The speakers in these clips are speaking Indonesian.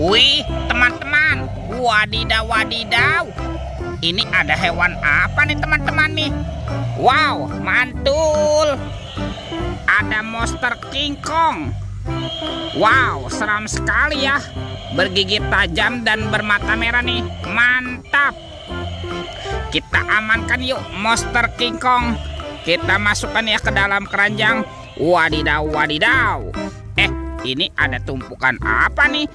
Wih, teman-teman. Wadidaw, wadidaw. Ini ada hewan apa nih teman-teman nih? Wow, mantul. Ada monster King Kong. Wow, seram sekali ya. Bergigi tajam dan bermata merah nih. Mantap. Kita amankan yuk monster King Kong. Kita masukkan ya ke dalam keranjang. Wadidaw, wadidaw. Ini ada tumpukan apa nih?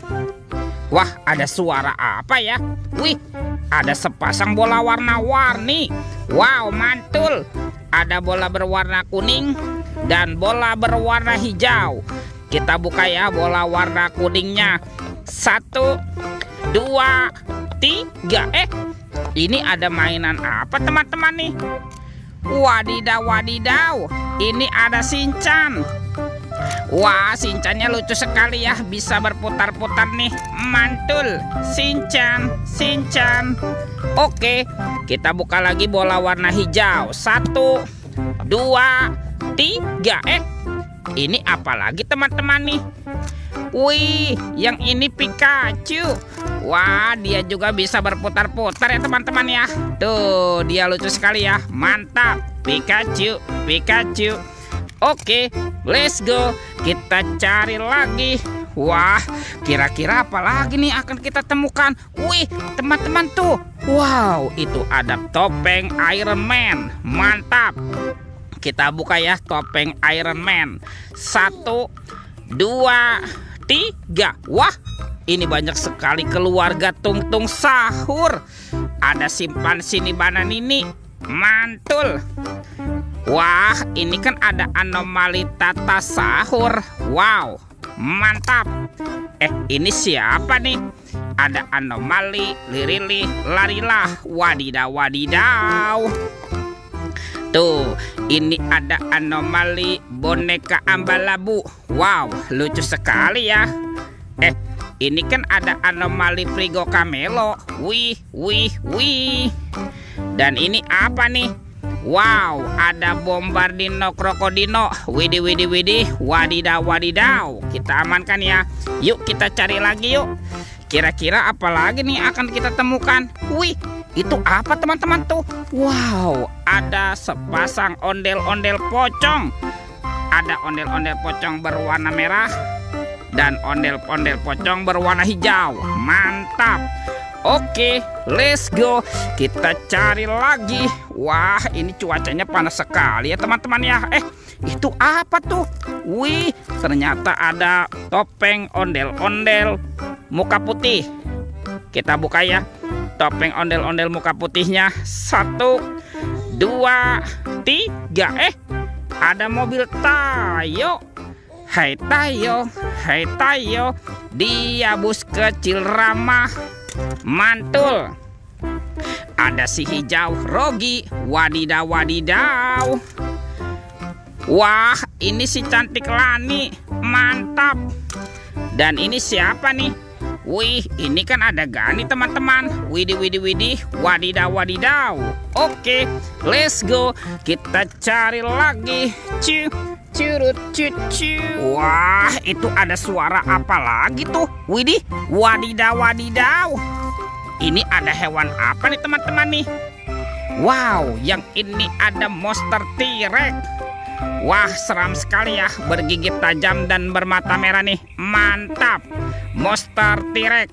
Wah, ada suara apa ya? Wih, ada sepasang bola warna-warni. Wow, mantul. Ada bola berwarna kuning dan bola berwarna hijau. Kita buka ya bola warna kuningnya. 1, 2, 3. Ini ada mainan apa teman-teman nih? Wadidaw, wadidaw. Ini ada Shinchan. Wah, Shinchannya lucu sekali ya. Bisa berputar-putar nih. Mantul. Shinchan, Shinchan. Oke, kita buka lagi bola warna hijau. 1, 2, 3. Ini apa lagi teman-teman nih? Wih, yang ini Pikachu. Wah, dia juga bisa berputar-putar ya teman-teman ya. Tuh, dia lucu sekali ya. Mantap. Pikachu, Pikachu. Oke, let's go. Kita cari lagi. Wah, kira-kira apa lagi nih akan kita temukan? Wih, teman-teman tuh. Wow, itu ada topeng Iron Man. Mantap. Kita buka ya topeng Iron Man. 1, 2, 3. Wah, ini banyak sekali keluarga Tung-Tung Sahur. Ada simpansi Nibanan ini. Mantul. Wah, ini kan ada anomali Tata Sahur. Wow, mantap. Ini siapa nih? Ada anomali Lirili Larilah. Wadidaw, wadidaw. Tuh, ini ada anomali boneka Ambalabu. Wow, lucu sekali ya. Ini kan ada anomali Frigo Camelo. Wih, wih, wih. Dan ini apa nih? Wow, ada Bombardino Krokodino. Widih, widih, widih. Wadidaw, wadidaw. Kita amankan ya. Yuk kita cari lagi yuk. Kira-kira apa lagi nih akan kita temukan? Wih, itu apa teman-teman tuh? Wow, ada sepasang ondel-ondel pocong. Ada ondel-ondel pocong berwarna merah dan ondel-ondel pocong berwarna hijau. Mantap. Oke, let's go. Kita cari lagi. Wah, ini cuacanya panas sekali ya teman-teman ya. Itu apa tuh? Wih, ternyata ada topeng ondel-ondel muka putih. Kita buka ya topeng ondel-ondel muka putihnya. 1, 2, 3. Ada mobil Tayo. Hai Tayo, hai Tayo. Dia bus kecil ramah. Mantul. Ada si hijau Rogi. Wadidaw, wadidaw. Wah, ini si cantik Lani. Mantap. Dan ini siapa nih? Wih, ini kan ada Gani teman-teman. Widih, widih, widih. Wadidaw, wadidaw. Oke, let's go. Kita cari lagi. Curut, cucu. Wah, itu ada suara apa lagi tuh? Widih, wadidaw, wadidaw. Ini ada hewan apa nih teman-teman nih? Wow, yang ini ada monster T-Rex. Wah, seram sekali ya. Bergigi tajam dan bermata merah nih. Mantap. Monster T-Rex.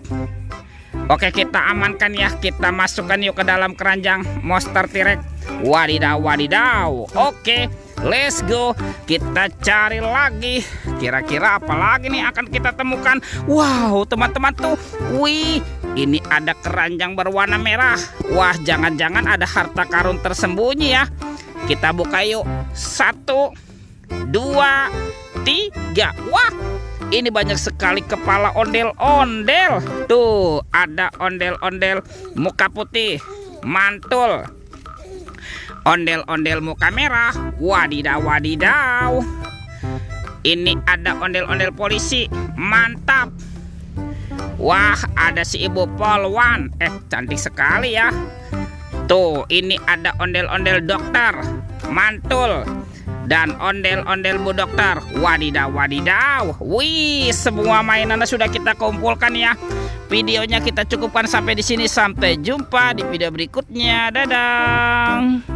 Oke, kita amankan ya. Kita masukkan yuk ke dalam keranjang monster T-Rex. Wadidaw, wadidaw. Oke, let's go. Kita cari lagi. Kira-kira apa lagi nih akan kita temukan? Wow, teman-teman tuh. Wih, ini ada keranjang berwarna merah. Wah, jangan-jangan ada harta karun tersembunyi ya. Kita buka yuk. 1, 2, 3. Wah, ini banyak sekali kepala ondel-ondel. Tuh, ada ondel-ondel muka putih. Mantul. Ondel-ondel muka merah. Wadidaw, wadidaw. Ini ada ondel-ondel polisi. Mantap. Wah, ada si ibu polwan. Cantik sekali ya. Tuh, ini ada ondel-ondel dokter. Mantul. dan ondel-ondel Bu Dokter. Wadidaw, wadidaw. Wih, semua mainannya sudah kita kumpulkan ya. Videonya kita cukupkan sampai di sini. Sampai jumpa di video berikutnya. Dadah.